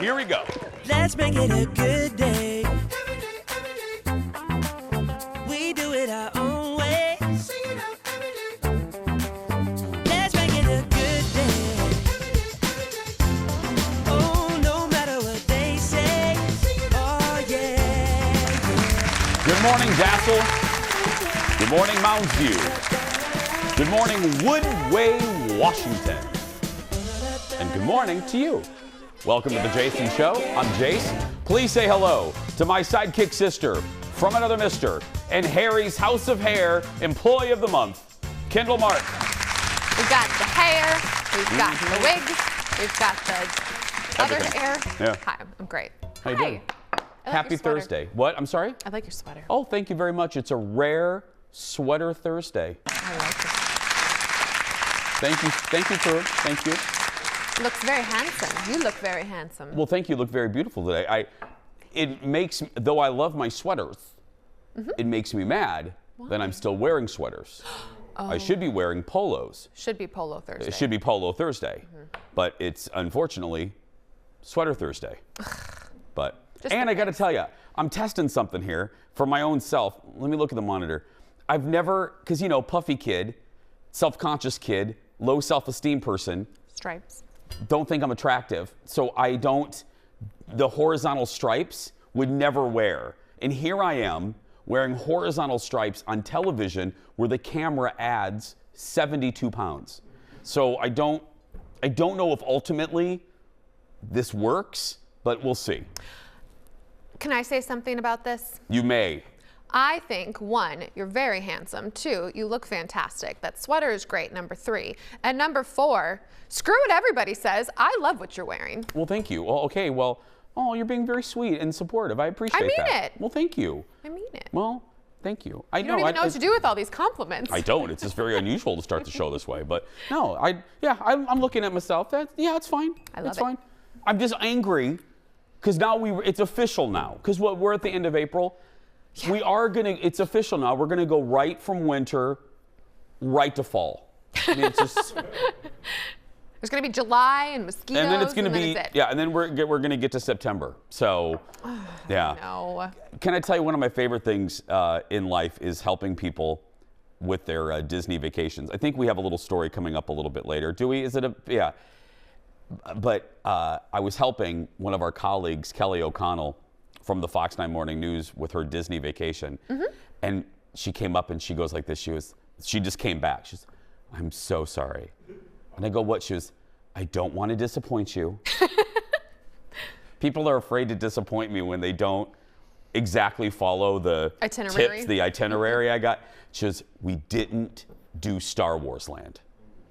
Here we go. Let's make it a good day. We do it our own way. Let's make it a good day. Oh, no matter what they say. Oh, yeah. Good morning, Dassel. Good morning, Mounds View. Good morning, Woodway, Washington. And good morning to you. Welcome to the Jason Show. I'm Jace. Please say hello to my sidekick sister from another mister and Harry's House of Hair Employee of the Month, Kendall Mark. We've got the hair, we've got the wigs, we've got the other Everything. hair. Yeah. Hi, I'm great. How you Hi. doing? I like Happy your sweater. Thursday. What? I'm sorry? I like your sweater. Oh, thank you very much. It's a rare sweater Thursday. I like it. Thank you, sir. Thank you. Looks very handsome. You look very handsome. Well, thank you. You look very beautiful today. It makes, though I love my sweaters, it makes me mad that I'm still wearing sweaters. I should be wearing polos. Should be Polo Thursday. It should be Polo Thursday, but it's unfortunately Sweater Thursday. But and I got to tell you, I'm testing something here for my own self. Let me look at the monitor. I've never, because you know, puffy kid, self-conscious kid, low self-esteem person. Stripes. Don't think I'm attractive, so I don't, the horizontal stripes would never wear. And here I am wearing horizontal stripes on television where the camera adds 72 pounds. So I don't know if ultimately this works, but we'll see. Can I say something about this? You may. I think, 1, you're very handsome. 2, you look fantastic. That sweater is great, number 3. And number 4, screw what everybody says. I love what you're wearing. Well, thank you. Well, okay, well, oh, you're being very sweet and supportive. I appreciate that. I mean it. Well, thank you. I mean it. Well, thank you. You don't even know what to do with all these compliments. I don't. It's just very unusual to start the show this way. But no, I'm looking at myself. It's fine. I love it's it. fine. I'm just angry because now it's official now. Because we're at the end of April. Yeah. It's official now. We're gonna go right from winter, right to fall. I mean, it's just. There's gonna be July and mosquitoes, and then it's gonna be it. yeah, and then we're gonna get to September. So, yeah. No. Can I tell you one of my favorite things in life is helping people with their Disney vacations. I think we have a little story coming up a little bit later. Do we? Is it yeah? But I was helping one of our colleagues, Kelly O'Connell, from the Fox 9 Morning News with her Disney vacation. And she came up and she goes like this. She just came back. She's, I'm so sorry. And I go, what? She was, I don't want to disappoint you. People are afraid to disappoint me when they don't exactly follow the itinerary. tips, the itinerary I got. She goes, we didn't do Star Wars Land.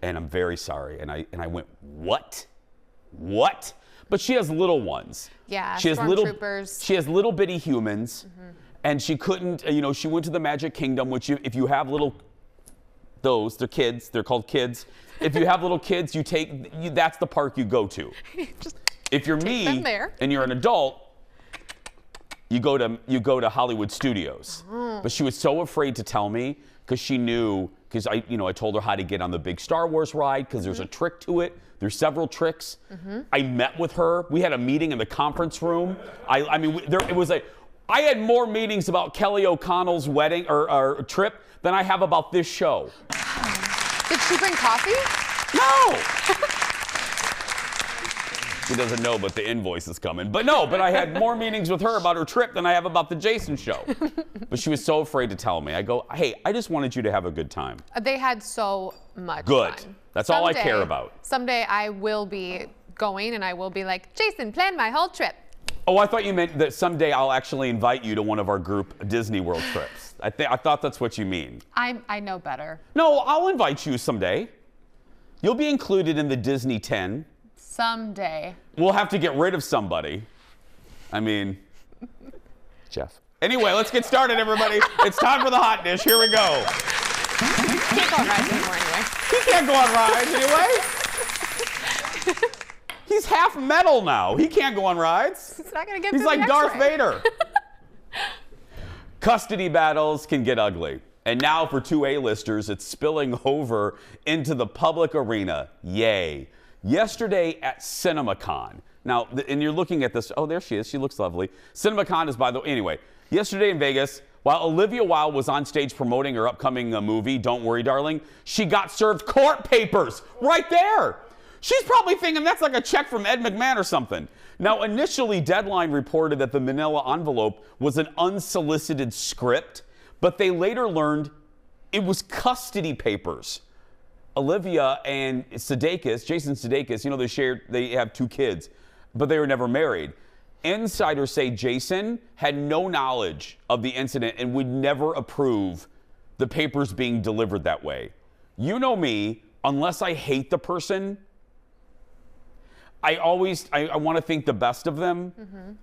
And I'm very sorry. And I went, what? What? But she has little ones. Yeah, she has stormtroopers. She has little bitty humans, and she couldn't. She went to the Magic Kingdom, which if you have little, they're kids. They're called kids. If you have little kids, that's the park you go to. If you're me and you're an adult, you go to Hollywood Studios. But she was so afraid to tell me because she knew. Because I told her how to get on the big Star Wars ride because there's a trick to it. There's several tricks. I met with her. We had a meeting in the conference room. I had more meetings about Kelly O'Connell's wedding or trip than I have about this show. Did she bring coffee? No. She doesn't know, but the invoice is coming. But I had more meetings with her about her trip than I have about the Jason Show. But she was so afraid to tell me. I go, hey, I just wanted you to have a good time. They had so much Good. fun. That's all I care about. Someday I will be going and I will be like, Jason, plan my whole trip. Oh, I thought you meant that someday I'll actually invite you to one of our group Disney World trips. I thought that's what you mean. I know better. No, I'll invite you someday. You'll be included in the Disney 10. Someday. We'll have to get rid of somebody. I mean, Jeff. Anyway, let's get started, everybody. It's time for the hot dish. Here we go. He can't go on rides anymore anyway. He can't go on rides anyway. He's half metal now. He can't go on rides. He's not gonna get He's through like the Darth X-ray. Vader. Custody battles can get ugly. And now for two A-listers, it's spilling over into the public arena. Yay. Yesterday at CinemaCon, Now, and you're looking at this. Oh, there she is. She looks lovely. CinemaCon is, by the way, anyway, yesterday in Vegas, while Olivia Wilde was on stage promoting her upcoming movie, Don't Worry, Darling, she got served court papers right there. She's probably thinking that's like a check from Ed McMahon or something. Now, initially, Deadline reported that the manila envelope was an unsolicited script, but they later learned it was custody papers. Olivia and Sudeikis, Jason Sudeikis, they have 2 kids, but they were never married. Insiders say Jason had no knowledge of the incident and would never approve the papers being delivered that way. You know me, unless I hate the person, I want to think the best of them.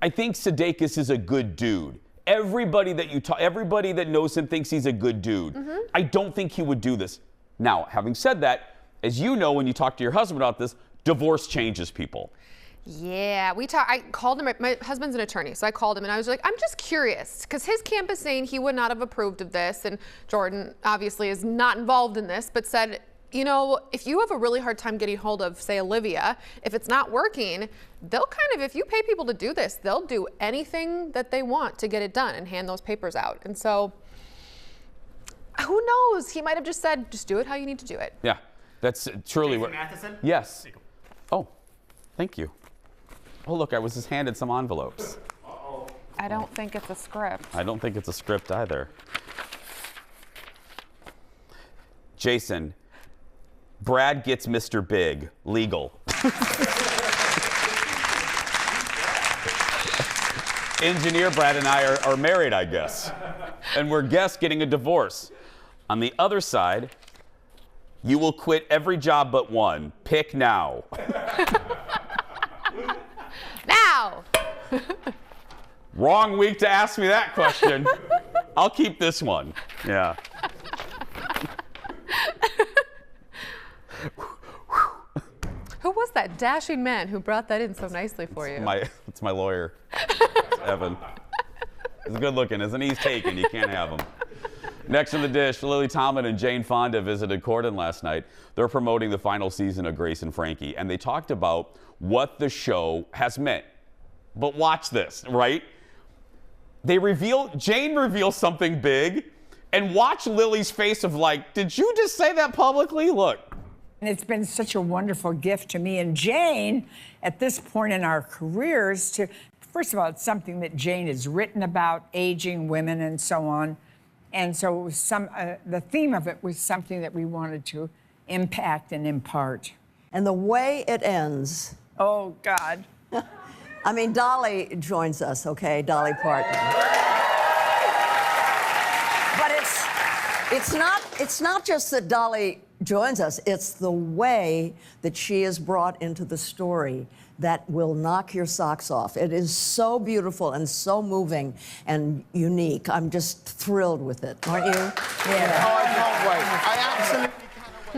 I think Sudeikis is a good dude. Everybody that knows him thinks he's a good dude. I don't think he would do this. Now, having said that, as you know, when you talk to your husband about this, divorce changes people. Yeah, I called him. My husband's an attorney, so I called him and I was like, I'm just curious, because his camp is saying he would not have approved of this, and Jordan obviously is not involved in this, but said, you know, if you have a really hard time getting hold of, say, Olivia, if it's not working, they'll if you pay people to do this, they'll do anything that they want to get it done and hand those papers out. And so, who knows? He might have just said, just do it how you need to do it. Yeah, that's truly what. Matheson? Yes. Oh, thank you. Oh, look, I was just handed some envelopes. I don't think it's a script. I don't think it's a script either. Jason, Brad gets Mr. Big, legal. Engineer Brad and I are married, I guess. And we're guests getting a divorce. On the other side, you will quit every job but one. Pick now. Now! Wrong week to ask me that question. I'll keep this one. Yeah. Who was that dashing man who brought that in so nicely for you? It's my lawyer, it's Evan. He's good looking, isn't he? He's taken. You can't have him. Next on the dish, Lily Tomlin and Jane Fonda visited Corden last night. They're promoting the final season of Grace and Frankie, and they talked about what the show has meant. But watch this, right? Jane reveals something big, and watch Lily's face of like, did you just say that publicly? Look. And it's been such a wonderful gift to me and Jane at this point in our careers first of all, it's something that Jane has written about, aging women and so on. And so it was the theme of it was something that we wanted to impact and impart. And the way it ends. Oh, God. I mean, Dolly joins us, okay? Dolly Parton. But it's not just that Dolly joins us, it's the way that she is brought into the story that will knock your socks off. It is so beautiful and so moving and unique. I'm just thrilled with it, aren't you? Yeah. Oh, I can't wait. I absolutely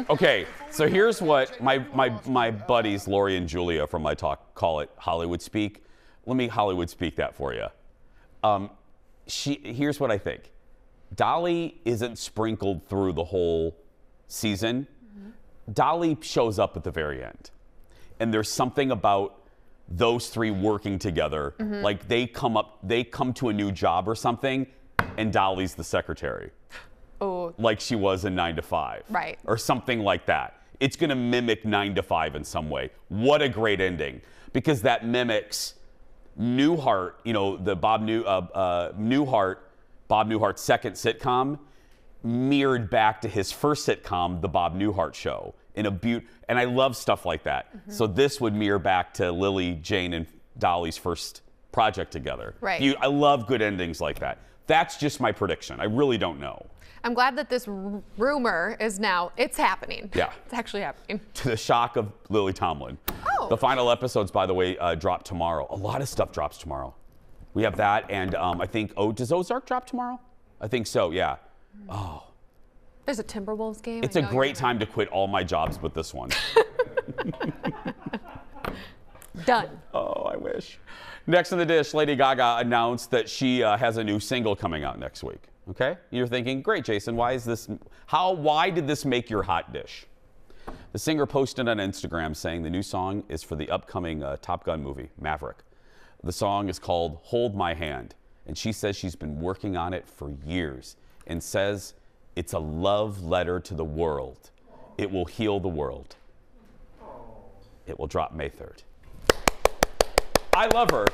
Okay, so here's what my buddies, Lori and Julia from my talk, call it Hollywood speak. Let me Hollywood speak that for you. Here's what I think. Dolly isn't sprinkled through the whole season. Dolly shows up at the very end. And there's something about those three working together. Like they come to a new job or something, and Dolly's the secretary. Oh. Like she was in 9 to 5. Right. Or something like that. It's going to mimic 9 to 5 in some way. What a great ending. Because that mimics Newhart, you know, the Bob Newhart's second sitcom, mirrored back to his first sitcom, The Bob Newhart Show. And I love stuff like that. So this would mirror back to Lily, Jane, and Dolly's first project together. Right. I love good endings like that. That's just my prediction. I really don't know. I'm glad that this rumor is it's happening. Yeah. It's actually happening. To the shock of Lily Tomlin. Oh. The final episodes, by the way, drop tomorrow. A lot of stuff drops tomorrow. We have that, and I think, does Ozark drop tomorrow? I think so, yeah. Oh. There's a Timberwolves game. It's a great time to quit all my jobs but this one. Done. Oh, I wish. Next on the dish, Lady Gaga announced that she has a new single coming out next week. Okay? You're thinking, great, Jason, why did this make your hot dish? The singer posted on Instagram saying the new song is for the upcoming Top Gun movie, Maverick. The song is called Hold My Hand, and she says she's been working on it for years and says it's a love letter to the world. It will heal the world. It will drop May 3rd. I love her.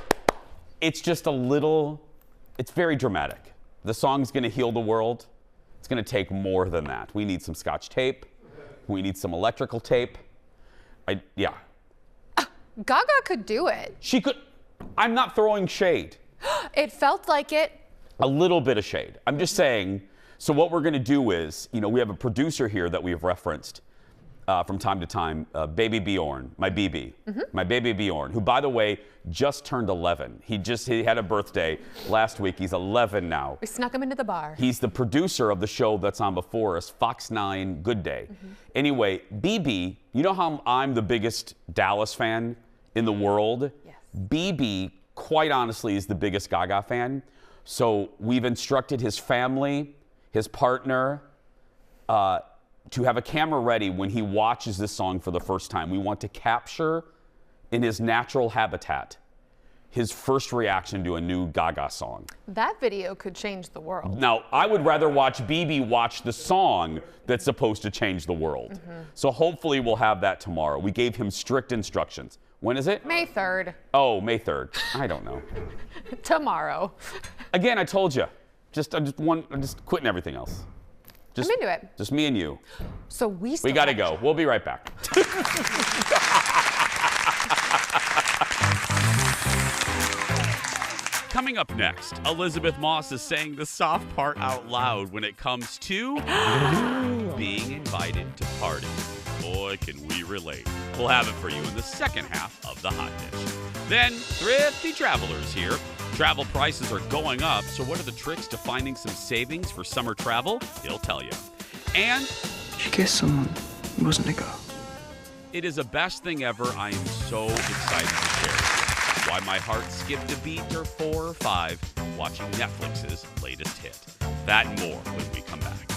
It's just a little, it's very dramatic. The song's gonna heal the world. It's gonna take more than that. We need some Scotch tape. We need some electrical tape. Yeah. Gaga could do it. She could, I'm not throwing shade. It felt like it. A little bit of shade. I'm just saying, so what we're gonna do is, we have a producer here that we have referenced from time to time, Baby Bjorn, my BB, my baby Bjorn, who, by the way, just turned 11. He had a birthday last week. He's 11 now. We snuck him into the bar. He's the producer of the show that's on before us, Fox 9 Good Day. Anyway, BB, you know how I'm the biggest Dallas fan in the world? Yes. BB, quite honestly, is the biggest Gaga fan. So we've instructed his family, his partner, to have a camera ready when he watches this song for the first time. We want to capture in his natural habitat his first reaction to a new Gaga song. That video could change the world. Now, I would rather watch BB watch the song that's supposed to change the world. So hopefully we'll have that tomorrow. We gave him strict instructions. When is it? May 3rd. Oh, May 3rd. I don't know. Tomorrow. Again, I told you. I'm just quitting everything else. I'm into it. Just me and you. So we got to go. We'll be right back. Coming up next, Elizabeth Moss is saying the soft part out loud when it comes to being invited to parties. Boy, can we relate. We'll have it for you in the second half of The Hot Dish. Then, Thrifty Travelers here. Travel prices are going up, so what are the tricks to finding some savings for summer travel? He'll tell you. And she kissed someone. It wasn't a girl. it is the best thing ever. I am so excited to share it. Why my heart skipped a beat or 4 or 5 watching Netflix's latest hit. That and more when we come back.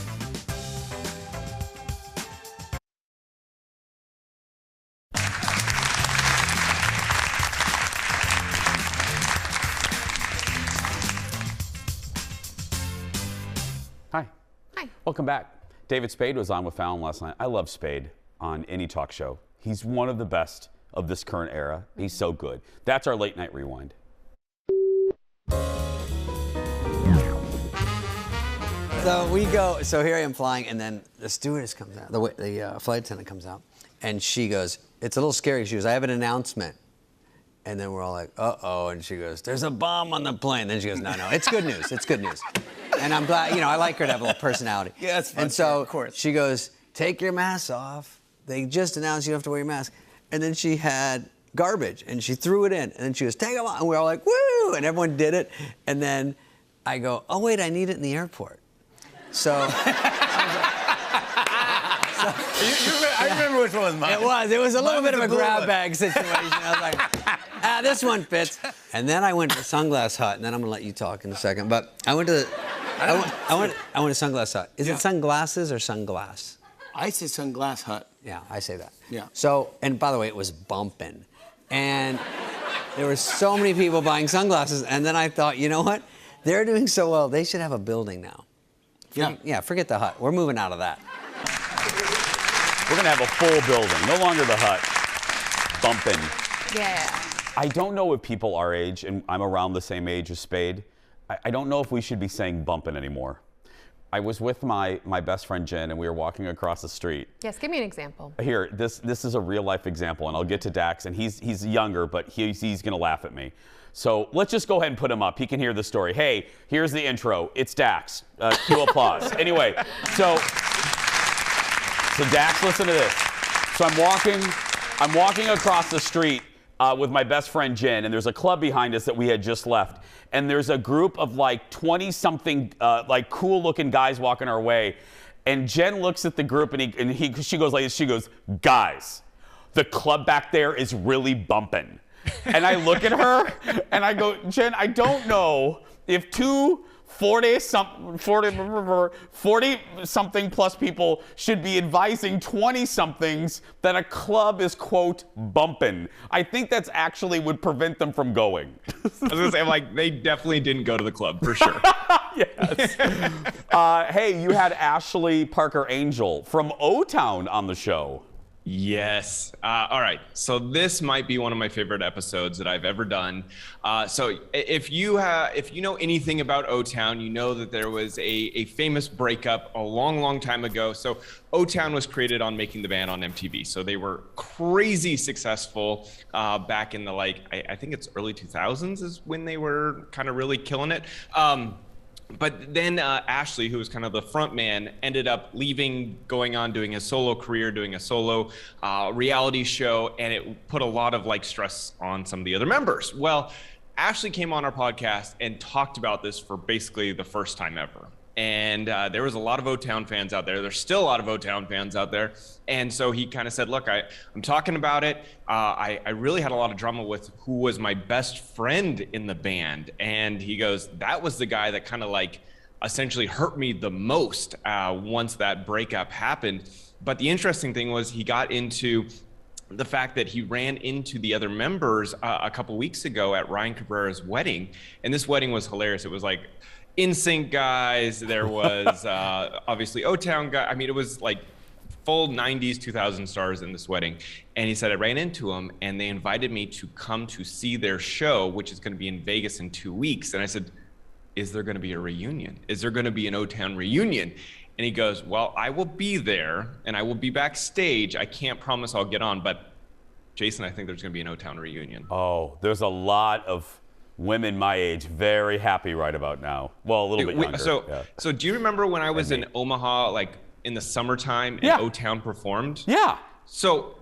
Hi. Hi. Welcome back. David Spade was on with Fallon last night. I love Spade on any talk show. He's one of the best of this current era. He's so good. That's our late night rewind. So we go, so here I am flying, and then the stewardess comes out, the flight attendant comes out, and she goes, it's a little scary. She goes, I have an announcement. And then we're all like, uh-oh, and she goes, there's a bomb on the plane. Then she goes, no, it's good news, it's good news. And I'm glad, I like her to have a little personality. Yeah, that's fun. And so of course. she goes, take your mask off. They just announced you don't have to wear your mask. And then she had garbage, and she threw it in. And then she goes, take them off. And we're all like, woo! And everyone did it. And then I go, oh, wait, I need it in the airport. So... I remember which one was mine. It was a little bit of a blue grab one. bag situation. I was like, this one fits. And then I went to Sunglass Hut, and then I'm gonna let you talk in a second. But I went to Sunglass Hut. Is it sunglasses or sunglass? I say Sunglass Hut. Yeah, I say that. Yeah. So, and by the way, it was bumping. And there were so many people buying sunglasses, and then I thought, you know what? They're doing so well, they should have a building now. Yeah, forget the hut. We're moving out of that. We're going to have a full building, no longer the hut. Bumping. Yeah. I don't know if people our age, and I'm around the same age as Spade, I don't know if we should be saying bumping anymore. I was with my best friend Jen, and we were walking across the street. Yes, give me an example. Here, this is a real life example, and I'll get to Dax, and he's younger, but he's going to laugh at me. So let's just go ahead and put him up. He can hear the story. Hey, here's the intro. It's Dax. Cue applause. Anyway, so Dax, listen to this. So I'm walking across the street with my best friend Jen, and there's a club behind us that we had just left. And there's a group of like 20-something like cool-looking guys walking our way. And Jen looks at the group, and she goes like this. She goes, guys, the club back there is really bumping. And I look at her, and I go, Jen, I don't know if 2 40 something plus people should be advising 20 somethings that a club is, quote, bumping. I think that's actually would prevent them from going. I was gonna say, like, they definitely didn't go to the club for sure. Yes. Hey, you had Ashley Parker Angel from O-Town on the show. Yes. All right. So this might be one of my favorite episodes that I've ever done. So if you know anything about O-Town, you know that there was a famous breakup a long, long time ago. So O-Town was created on Making the Band on MTV. So they were crazy successful back in the, like, I think it's early 2000s is when they were kind of really killing it. But then Ashley, who was kind of the front man, ended up leaving, going on doing his solo career, doing a solo reality show, and it put a lot of like stress on some of the other members. Well, Ashley came on our podcast and talked about this for basically the first time ever. And there was a lot of O-Town fans out there. There's still a lot of O-Town fans out there. And so he kind of said, look, I'm talking about it. I really had a lot of drama with who was my best friend in the band. And he goes, that was the guy that kind of like essentially hurt me the most once that breakup happened. But the interesting thing was he got into the fact that he ran into the other members a couple weeks ago at Ryan Cabrera's wedding. And this wedding was hilarious. It was like NSYNC guys, there was obviously O-Town guy. I mean, it was like full 90s, 2000 stars in this wedding. And he said, I ran into them and they invited me to come to see their show, which is going to be in Vegas in 2 weeks. And I said, is there going to be a reunion? Is there going to be an O-Town reunion? And he goes, well, I will be there and I will be backstage. I can't promise I'll get on, but Jason, I think there's going to be an O-Town reunion. Oh, there's a lot of women my age very happy right about now. Well, a little bit younger. So do you remember when I was in Omaha, like in the summertime, and O-Town performed? Yeah. So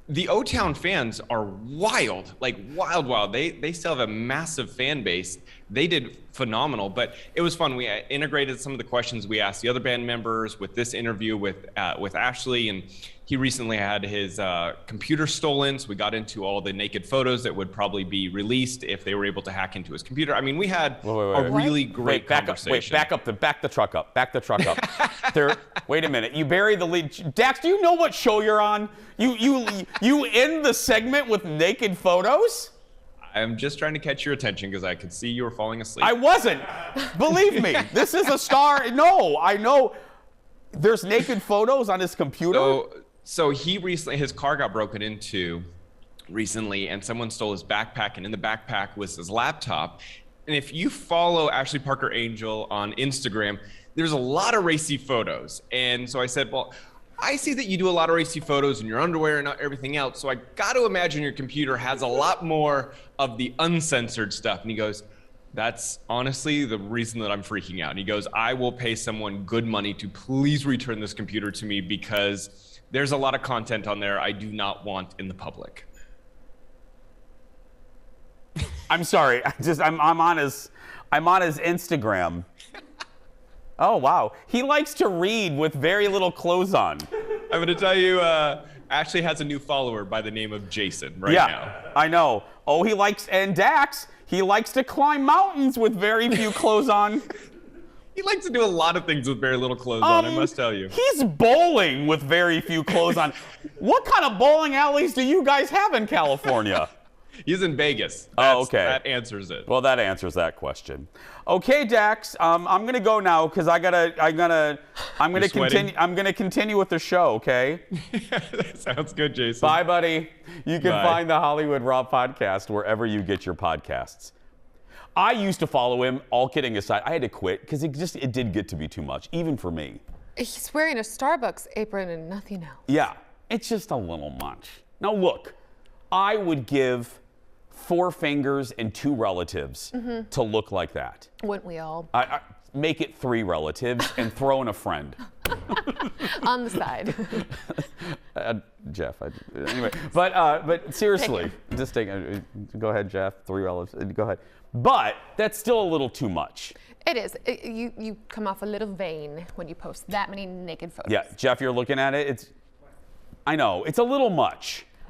the O-Town fans are wild, like wild. They still have a massive fan base. They did phenomenal, but it was fun. We integrated some of the questions we asked the other band members with this interview with Ashley, and he recently had his computer stolen, so we got into all the naked photos that would probably be released if they were able to hack into his computer. I mean, we had a really great conversation. Back the truck up. Wait a minute. You buried the lead. Dax, do you know what show you're on? You end the segment with naked photos? I'm just trying to catch your attention because I could see you were falling asleep. I wasn't. Believe me, this is a star. No, I know. There's naked photos on his computer. So he recently, his car got broken into recently, and someone stole his backpack, and in the backpack was his laptop. And if you follow Ashley Parker Angel on Instagram, there's a lot of racy photos. And so I said, well, I see that you do a lot of racy photos in your underwear and everything else, so I got to imagine your computer has a lot more of the uncensored stuff. And he goes, that's honestly the reason that I'm freaking out. And he goes, I will pay someone good money to please return this computer to me because there's a lot of content on there I do not want in the public. I'm sorry. I'm on his Instagram. Oh, wow. He likes to read with very little clothes on. I'm going to tell you, Ashley has a new follower by the name of Jason now. Yeah, I know. Oh, and Dax, he likes to climb mountains with very few clothes on. He likes to do a lot of things with very little clothes on, I must tell you. He's bowling with very few clothes on. What kind of bowling alleys do you guys have in California? He's in Vegas. Okay. That answers it. Well, that answers that question. Okay, Dax, I'm gonna go now because I'm gonna continue with the show. Okay. Sounds good, Jason. Bye, buddy. You can find the Hollywood Raw podcast wherever you get your podcasts. I used to follow him. All kidding aside, I had to quit because it did get to be too much, even for me. He's wearing a Starbucks apron and nothing else. Yeah, it's just a little much. Now look, I would give 4 fingers and 2 relatives to look like that. Wouldn't we all? I make it 3 relatives and throw in a friend. On the side. Jeff, anyway. But seriously, just go ahead, Jeff. 3 relatives. Go ahead. But that's still a little too much. It is. You come off a little vain when you post that many naked photos. Yeah, Jeff, you're looking at it. I know it's a little much.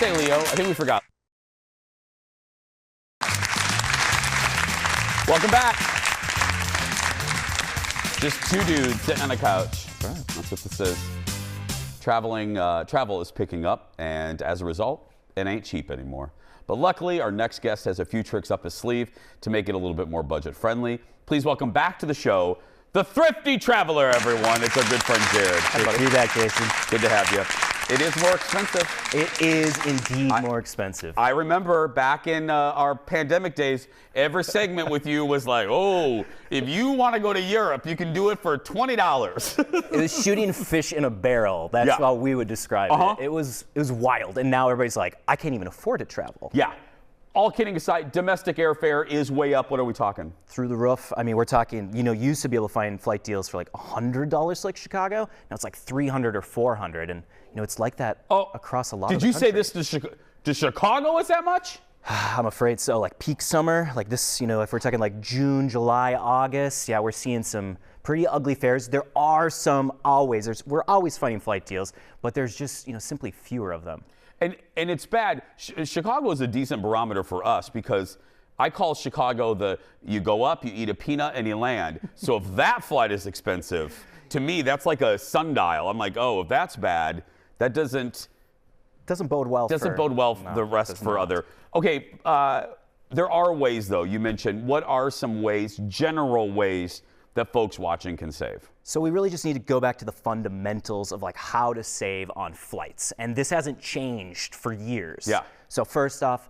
say Leo? I think we forgot. Welcome back. Just two dudes sitting on a couch. All right, that's what this is. Travel is picking up, and as a result, it ain't cheap anymore. But luckily, our next guest has a few tricks up his sleeve to make it a little bit more budget friendly. Please welcome back to the show, the Thrifty Traveler, everyone. It's our good friend Jared. Good to be back, Jason. Good to have you. It is more expensive. It is indeed more expensive. I remember back in our pandemic days, every segment with you was like, oh, if you want to go to Europe, you can do it for $20. It was shooting fish in a barrel. That's how we would describe it. It was wild. And now everybody's like, I can't even afford to travel. Yeah. All kidding aside, domestic airfare is way up. What are we talking? Through the roof. I mean, we're talking, you used to be able to find flight deals for like $100 like Chicago. Now it's like $300 or $400. And, it's like that across a lot of the country. Did you say this to Chicago is that much? I'm afraid so. Like peak summer, like this, if we're talking like June, July, August, yeah, we're seeing some pretty ugly fares. There are some always. We're always finding flight deals, but there's just, simply fewer of them. And it's bad. Chicago is a decent barometer for us because I call Chicago you go up, you eat a peanut, and you land. So if that flight is expensive, to me, that's like a sundial. I'm like, oh, if that's bad, that doesn't bode well. The rest for other. Okay, there are ways though. You mentioned what are some general ways that folks watching can save? So we really just need to go back to the fundamentals of like how to save on flights. And this hasn't changed for years. Yeah. So first off,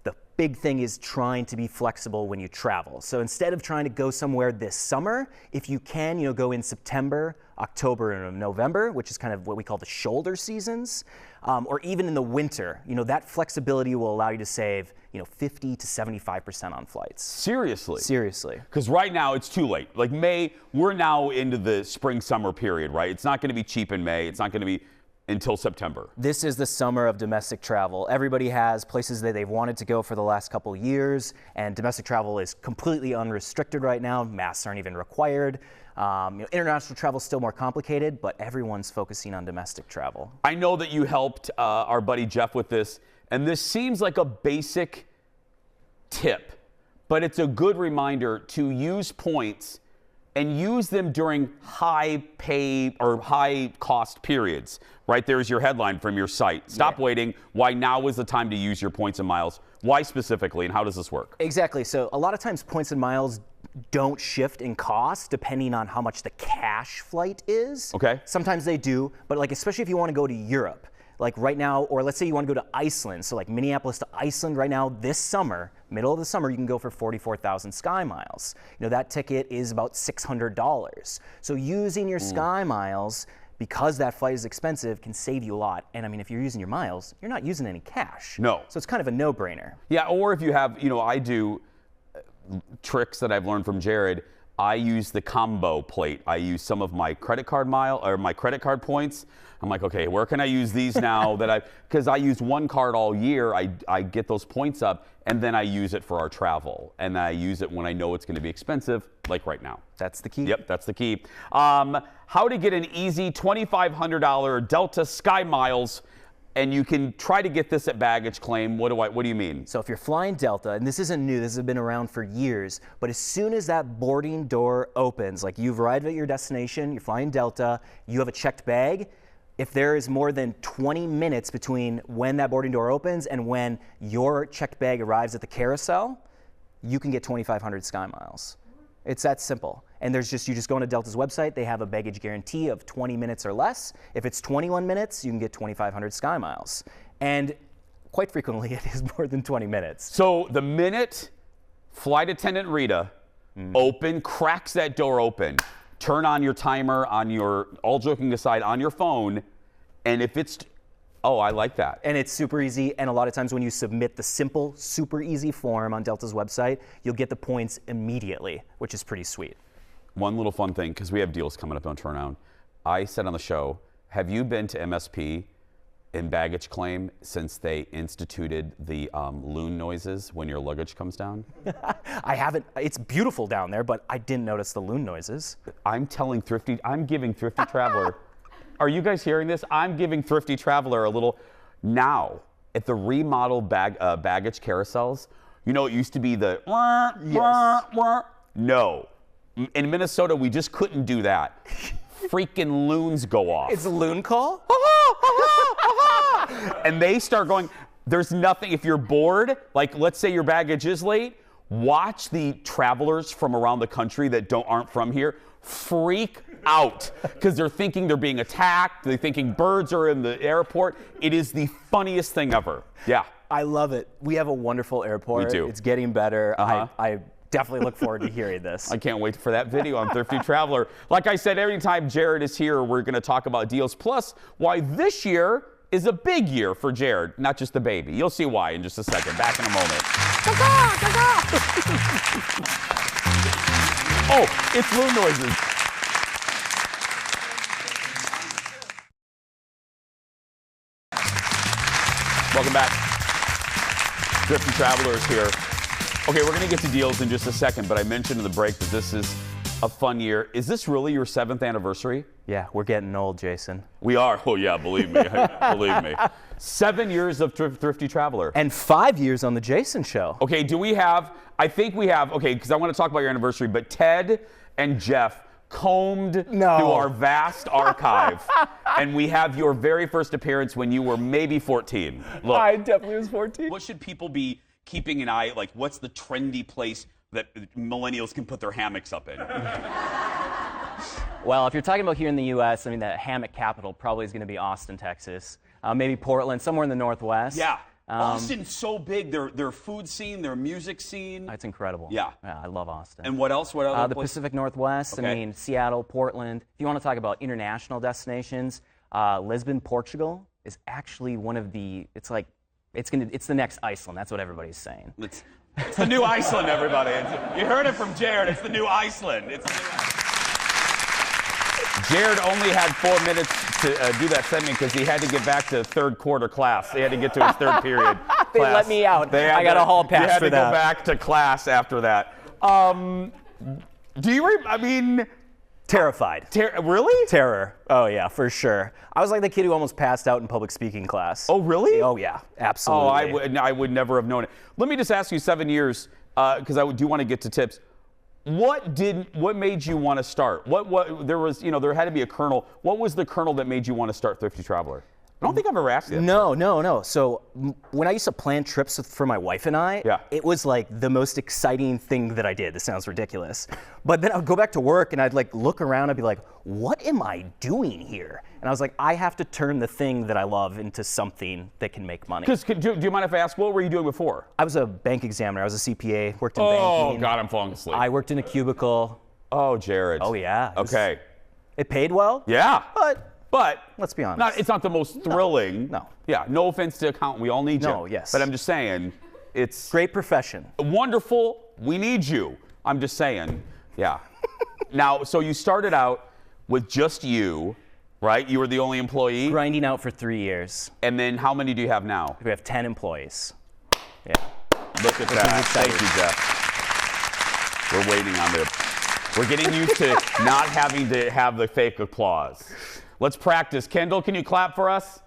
the big thing is trying to be flexible when you travel. So instead of trying to go somewhere this summer, if you can, go in September, October, and November, which is kind of what we call the shoulder seasons, or even in the winter, that flexibility will allow you to save, 50 to 75% on flights. Seriously? Seriously. Because right now it's too late. Like May, we're now into the spring summer period, right? It's not going to be cheap in May. It's not going to be until September. This is the summer of domestic travel. Everybody has places that they've wanted to go for the last couple of years, and domestic travel is completely unrestricted right now. Masks aren't even required. International travel is still more complicated, but everyone's focusing on domestic travel. I know that you helped our buddy Jeff with this, and this seems like a basic tip, but it's a good reminder to use points and use them during high pay or high cost periods. Right there's your headline from your site. Stop waiting. Why now is the time to use your points and miles? Why specifically, and how does this work? Exactly. So a lot of times points and miles don't shift in cost depending on how much the cash flight is. Okay. Sometimes they do, but like especially if you want to go to Europe, like right now, or let's say you want to go to Iceland. So like Minneapolis to Iceland right now this summer, middle of the summer, you can go for 44,000 Sky Miles. That ticket is about $600. So using your Sky Miles, because that flight is expensive, can save you a lot. And I mean, if you're using your miles, you're not using any cash. No. So it's kind of a no-brainer. Yeah, or if you have, I do tricks that I've learned from Jared. I use the combo plate. I use some of my credit card my credit card points. I'm like, okay, where can I use these now because I use one card all year. I get those points up and then I use it for our travel. And I use it when I know it's going to be expensive, like right now. That's the key. Yep, that's the key. How to get an easy $2,500 Delta Sky Miles. And you can try to get this at baggage claim. What do you mean? So if you're flying Delta, and this isn't new, this has been around for years, but as soon as that boarding door opens, like you've arrived at your destination, you're flying Delta, you have a checked bag, if there is more than 20 minutes between when that boarding door opens and when your checked bag arrives at the carousel, you can get 2,500 Sky Miles. It's that simple. And you just go on to Delta's website, they have a baggage guarantee of 20 minutes or less. If it's 21 minutes, you can get 2,500 Sky Miles. And quite frequently, it is more than 20 minutes. So the minute flight attendant Rita cracks that door open, turn on your timer all joking aside, on your phone, and if it's, I like that. And it's super easy, and a lot of times when you submit the simple, super easy form on Delta's website, you'll get the points immediately, which is pretty sweet. One little fun thing, because we have deals coming up, don't turn around. I said on the show, have you been to MSP in baggage claim since they instituted the loon noises when your luggage comes down? I haven't. It's beautiful down there, but I didn't notice the loon noises. I'm giving Thrifty Traveler. Are you guys hearing this? I'm giving Thrifty Traveler a little now. at the remodeled baggage carousels, you know, it used to be the no. In Minnesota, we just couldn't do that. Freaking loons go off. It's a loon call? And they start going, there's nothing, if you're bored, like let's say your baggage is late, watch the travelers from around the country that aren't from here freak out because they're thinking they're being attacked. They're thinking birds are in the airport. It is the funniest thing ever. Yeah. I love it. We have a wonderful airport. We do. It's getting better. I definitely look forward to hearing this. I can't wait for that video on Thrifty Traveler. Like I said, every time Jared is here, we're going to talk about deals. Plus, why this year is a big year for Jared, not just the baby. You'll see why in just a second. Back in a moment. Oh, it's loon noises. Welcome back. Thrifty Traveler is here. Okay, we're going to get to deals in just a second, but I mentioned in the break that this is a fun year. Is this really your 7th anniversary? Yeah, we're getting old, Jason. We are. Oh, yeah, believe me. Believe me. 7 years of Thrifty Traveler. And 5 years on the Jason Show. Okay, do we have, I think we have, okay, because I want to talk about your anniversary, but Ted and Jeff combed through our vast archive, and we have your very first appearance when you were maybe 14. Look. I definitely was 14. What should people be keeping an eye, like what's the trendy place that millennials can put their hammocks up in? Well, if you're talking about here in the U.S., I mean, the hammock capital probably is going to be Austin, Texas. Maybe Portland, somewhere in the Northwest. Yeah. Austin's so big. Their food scene, their music scene. It's incredible. Yeah. I love Austin. And what else? What other the places? Pacific Northwest. Okay. I mean, Seattle, Portland. If you want to talk about international destinations, Lisbon, Portugal is actually one of the. It's the next Iceland. That's what everybody's saying. It's the new Iceland, everybody. You heard it from Jared. It's the new Iceland. Jared only had 4 minutes to do that segment because he had to get back to third quarter class. He had to get to his third period class. They let me out. I got a hall pass for that. You had to go back to class after that. Terrified. Really? Terror. Oh, yeah, for sure. I was like the kid who almost passed out in public speaking class. Oh, really? Oh, yeah, absolutely. Oh, I would never have known it. Let me just ask you, 7 years, because I do want to get to tips. What made you want to start? There had to be a kernel. What was the kernel that made you want to start Thrifty Traveler? I don't think I've ever asked you. No. So when I used to plan trips for my wife and I, it was like the most exciting thing that I did. This sounds ridiculous. But then I would go back to work and I'd like look around. I'd be like, what am I doing here? And I was like, I have to turn the thing that I love into something that can make money. Do you mind if I ask, what were you doing before? I was a bank examiner. I was a CPA, worked in banking. Oh, God, I'm falling asleep. I worked in a cubicle. Oh, Jared. Oh, yeah. Okay. It paid well. Yeah. But let's be honest. It's not the most thrilling. No. Yeah, no offense to accountant. We all need you. No, yes. But I'm just saying, it's great profession. Wonderful. We need you. I'm just saying. Yeah. Now, so you started out with just you, right? You were the only employee? Grinding out for 3 years. And then how many do you have now? We have 10 employees. Yeah. Look at that. Thank you, Jeff. We're waiting on the... We're getting used to not having to have the fake applause. Let's practice. Kendall, can you clap for us?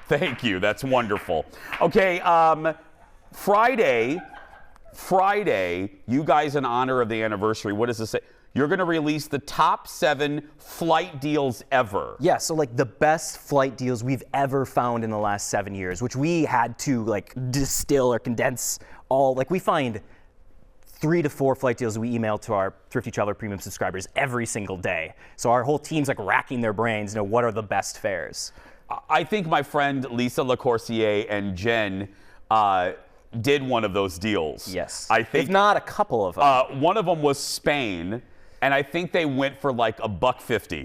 Thank you. That's wonderful. Okay, Friday, you guys, in honor of the anniversary, what does this say? You're going to release the top 7 flight deals ever. Yeah, so like the best flight deals we've ever found in the last 7 years, which we had to like distill or condense all. Like we find 3 to 4 flight deals we email to our Thrifty Traveler Premium subscribers every single day. So our whole team's like racking their brains, what are the best fares? I think my friend Lisa LaCourcier and Jen did one of those deals. Yes. I think, if not a couple of them. One of them was Spain, and I think they went for like $1.50.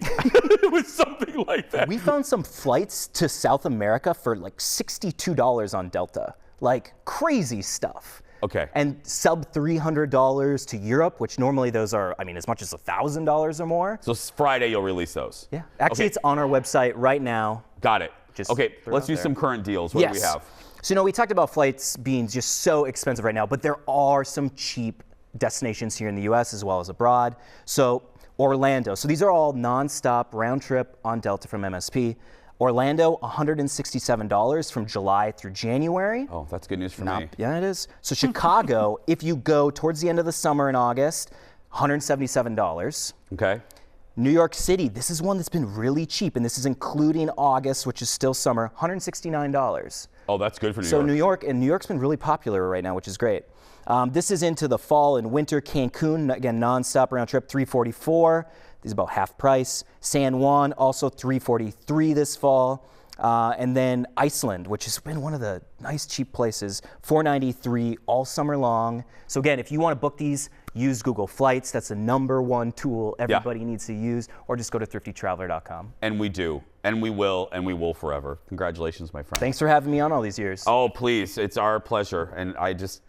It was something like that. We found some flights to South America for like $62 on Delta. Like crazy stuff. Okay. And sub $300 to Europe, which normally those are, as much as $1,000 or more. So Friday you'll release those. Yeah. Actually, It's on our website right now. Got it. Okay, let's do some current deals. What do we have? So, we talked about flights being just so expensive right now, but there are some cheap destinations here in the U.S. as well as abroad. So, Orlando. So, these are all nonstop round trip on Delta from MSP. Orlando, $167 from July through January. Oh, that's good news for me. Yeah, it is. So Chicago, if you go towards the end of the summer in August, $177. Okay. New York City, this is one that's been really cheap, and this is including August, which is still summer, $169. Oh, that's good for New So York. New York's been really popular right now, which is great. This is into the fall and winter. Cancun, again, nonstop round trip, $344. This is about half price. San Juan, also $343 this fall. And then Iceland, which has been one of the nice cheap places, $493 all summer long. So again, if you want to book these, use Google Flights. That's the #1 tool everybody needs to use, or just go to thriftytraveler.com. And we do, and we will forever. Congratulations, my friend. Thanks for having me on all these years. Oh, please, it's our pleasure. And I just,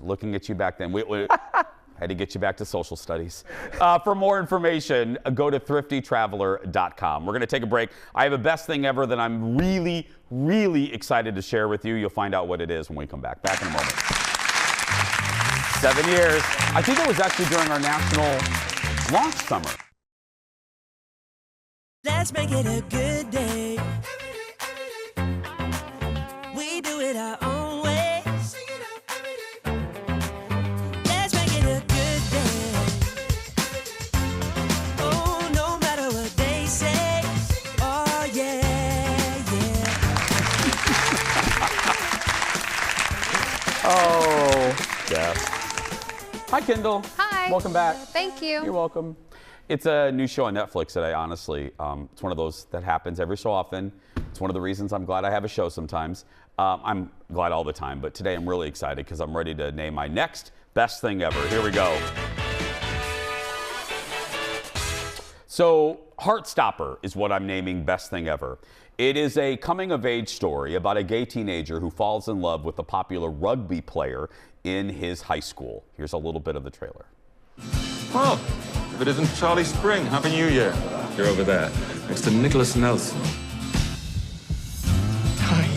looking at you back then, we had to get you back to social studies. For more information, go to thriftytraveler.com. We're going to take a break. I have a best thing ever that I'm really, really excited to share with you. You'll find out what it is when we come back. Back in a moment. 7 years. I think it was actually during our national launch summer. Let's make it a good day. We do it our own way. Let's make it a good day. Oh, no matter what they say. Oh, yeah, yeah. Oh, yeah. Hi, Kendall. Hi. Welcome back. Thank you. You're welcome. It's a new show on Netflix that I honestly, it's one of those that happens every so often. It's one of the reasons I'm glad I have a show sometimes. I'm glad all the time, but today I'm really excited because I'm ready to name my next best thing ever. Here we go. So, Heartstopper is what I'm naming best thing ever. It is a coming-of-age story about a gay teenager who falls in love with a popular rugby player in his high school. Here's a little bit of the trailer. Well, if it isn't Charlie Spring, Happy New Year. You're over there, next to Nicholas Nelson. Hi.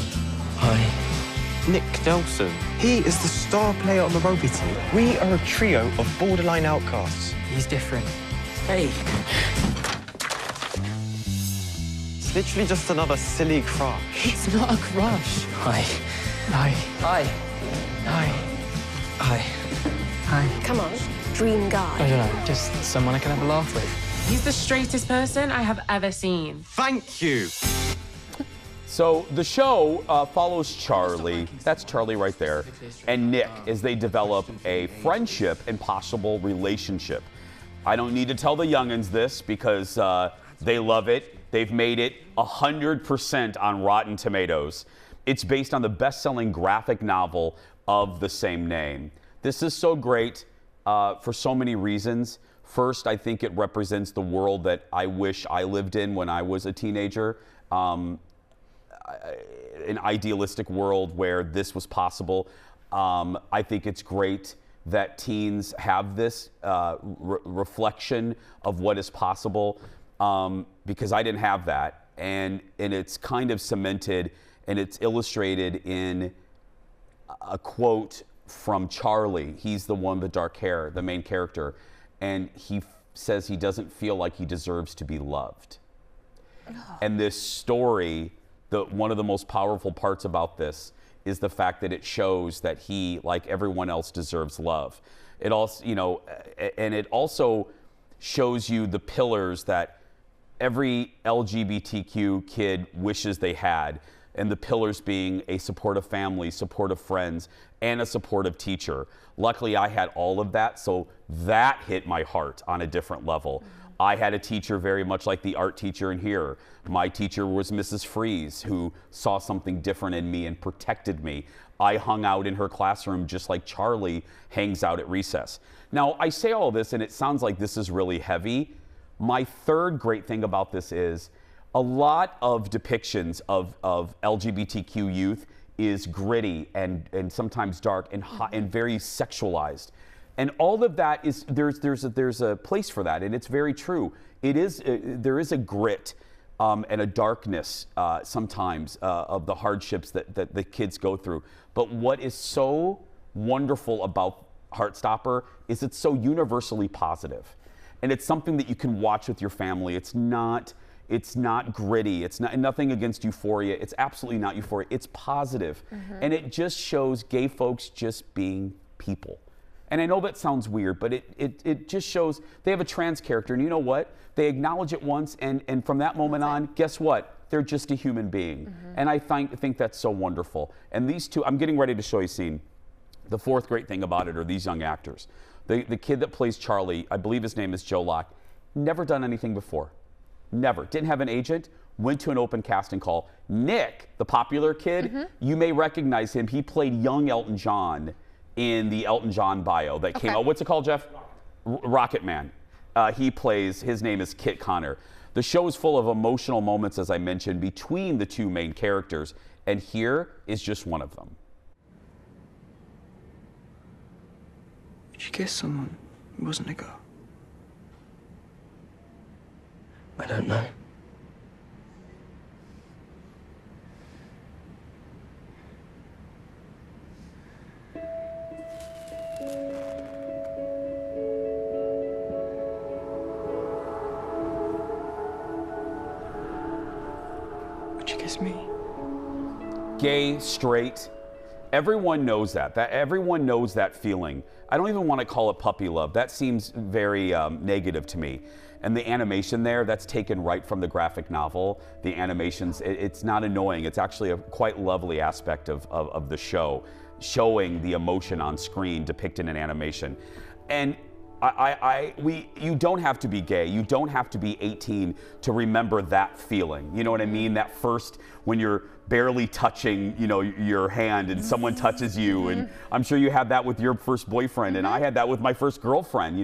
Hi. Nick Nelson. He is the star player on the rugby team. We are a trio of borderline outcasts. He's different. Hey. It's literally just another silly crush. It's not a crush. Hi. Hi. Hi. Hi. Hi. Hi. Come on, dream guy. I don't know, just someone I can have a laugh with. He's the straightest person I have ever seen. Thank you. So the show follows Charlie, that's Charlie right there, and Nick as they develop a friendship and possible relationship. I don't need to tell the youngins this because they love it. They've made it 100% on Rotten Tomatoes. It's based on the best-selling graphic novel of the same name. This is so great for so many reasons. First, I think it represents the world that I wish I lived in when I was a teenager. An idealistic world where this was possible. I think it's great that teens have this reflection of what is possible because I didn't have that. And it's kind of cemented and it's illustrated in a quote from Charlie. He's the one with the dark hair, the main character. And he says he doesn't feel like he deserves to be loved. And this story, one of the most powerful parts about this is the fact that it shows that he, like everyone else, deserves love. It also, and it also shows you the pillars that every LGBTQ kid wishes they had, and the pillars being a supportive family, supportive friends, and a supportive teacher. Luckily, I had all of that, so that hit my heart on a different level. I had a teacher very much like the art teacher in here. My teacher was Mrs. Freeze, who saw something different in me and protected me. I hung out in her classroom just like Charlie hangs out at recess. Now, I say all this and it sounds like this is really heavy. My third great thing about this is a lot of depictions of LGBTQ youth is gritty and sometimes dark and hot and very sexualized. And all of that is, there's a place for that, and it's very true. It is, there is a grit and a darkness sometimes of the hardships that the kids go through. But what is so wonderful about Heartstopper is it's so universally positive. And it's something that you can watch with your family. It's not It's not gritty. It's not nothing against Euphoria. It's absolutely not Euphoria. It's positive. And it just shows gay folks just being people. And I know that sounds weird, but it just shows they have a trans character. And you know what? They acknowledge it once, and from that moment on, guess what? They're just a human being. And I think that's so wonderful. And these two, I'm getting ready to show you a scene. The fourth great thing about it are these young actors. The kid that plays Charlie, I believe his name is Joe Locke, never done anything before. Never. Didn't have an agent, went to an open casting call. Nick, the popular kid, you may recognize him. He played young Elton John in the Elton John bio that came out. What's it called, Jeff? Rocket Man. His name is Kit Connor. The show is full of emotional moments, as I mentioned, between the two main characters, and here is just one of them. Did you kiss someone who wasn't a girl? I don't know. Would you kiss me? Gay, straight, everyone knows that. Everyone knows that feeling. I don't even want to call it puppy love. That seems very negative to me. And the animation there, that's taken right from the graphic novel. The animations, it's not annoying. It's actually a quite lovely aspect of the show, showing the emotion on screen depicted in animation. And you don't have to be gay. You don't have to be 18 to remember that feeling. You know what I mean? That first, when you're barely touching, your hand and someone touches you. And I'm sure you had that with your first boyfriend. And I had that with my first girlfriend,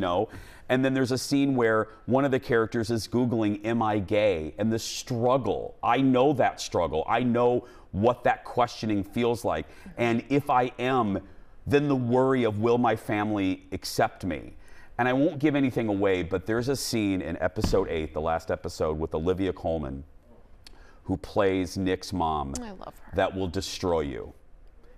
And then there's a scene where one of the characters is Googling, am I gay? And the struggle, I know that struggle. I know what that questioning feels like. And if I am, then the worry of will my family accept me? And I won't give anything away, but there's a scene in episode 8, the last episode, with Olivia Colman, who plays Nick's mom. I love her. That will destroy you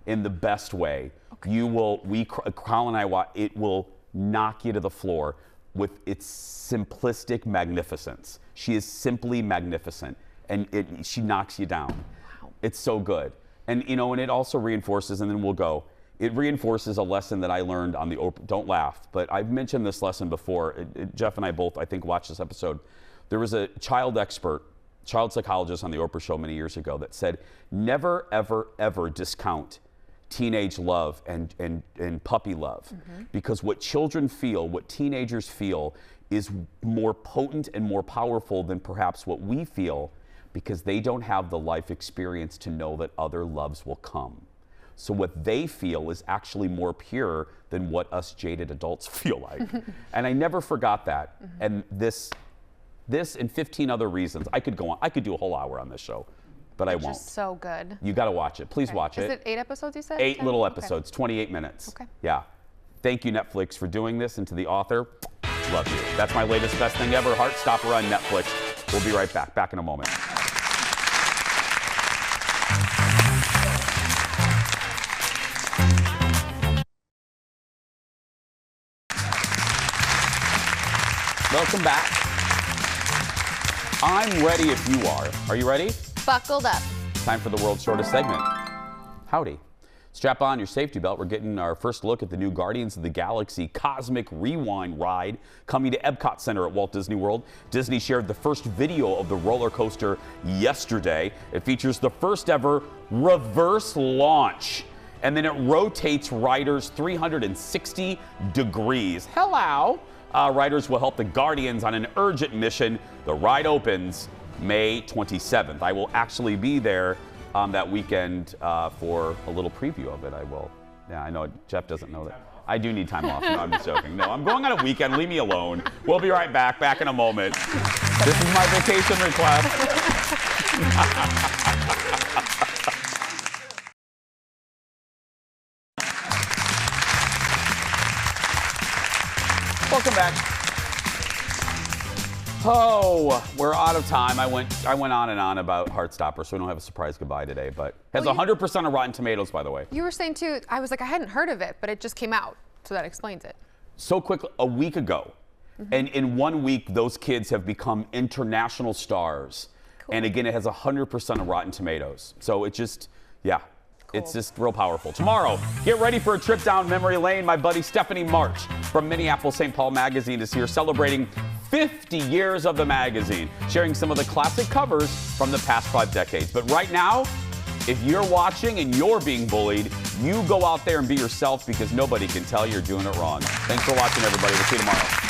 in the best way. Okay. Carl and I, it will knock you to the floor with its simplistic magnificence. She is simply magnificent, and she knocks you down. Wow. It's so good. And and it also reinforces, and then we'll go, it reinforces a lesson that I learned on the Oprah, don't laugh, but I've mentioned this lesson before. Jeff and I both, I think, watched this episode. There was a child psychologist on the Oprah show many years ago that said, never, ever, ever discount teenage love and puppy love. Because what children feel, what teenagers feel, is more potent and more powerful than perhaps what we feel, because they don't have the life experience to know that other loves will come. So what they feel is actually more pure than what us jaded adults feel like. And I never forgot that. And this and 15 other reasons. I could go on. I could do a whole hour on this show, but I won't. It's just so good. You got to watch it. Please watch it. Is it 8 episodes, you said? 8 10? little Okay. episodes, 28 minutes. Okay. Yeah. Thank you, Netflix, for doing this. And to the author, love you. That's my latest best thing ever, Heartstopper on Netflix. We'll be right back. Back in a moment. Welcome back. I'm ready if you are. Are you ready? Buckled up. Time for the world's shortest segment. Howdy. Strap on your safety belt. We're getting our first look at the new Guardians of the Galaxy Cosmic Rewind ride coming to Epcot Center at Walt Disney World. Disney shared the first video of the roller coaster yesterday. It features the first ever reverse launch, and then it rotates riders 360 degrees. Hello. Riders will help the Guardians on an urgent mission. The ride opens May 27th. I will actually be there that weekend for a little preview of it. I will. Yeah, I know Jeff doesn't know that. I do need time off. No, I'm just joking. No, I'm going on a weekend. Leave me alone. We'll be right back. Back in a moment. This is my vacation request. Welcome back. Oh, we're out of time. I went on and on about Heartstopper, so we don't have a surprise goodbye today, but has 100% of Rotten Tomatoes, by the way. You were saying too, I was like, I hadn't heard of it, but it just came out, so that explains it. So quickly, a week ago, And in 1 week, those kids have become international stars. And again, it has 100% of Rotten Tomatoes. So it just, yeah, it's just real powerful. Tomorrow, get ready for a trip down memory lane. My buddy Stephanie March from Minneapolis St. Paul Magazine is here celebrating 50 years of the magazine, sharing some of the classic covers from the past 5 decades. But right now, if you're watching and you're being bullied, you go out there and be yourself because nobody can tell you're doing it wrong. Thanks for watching, everybody. We'll see you tomorrow.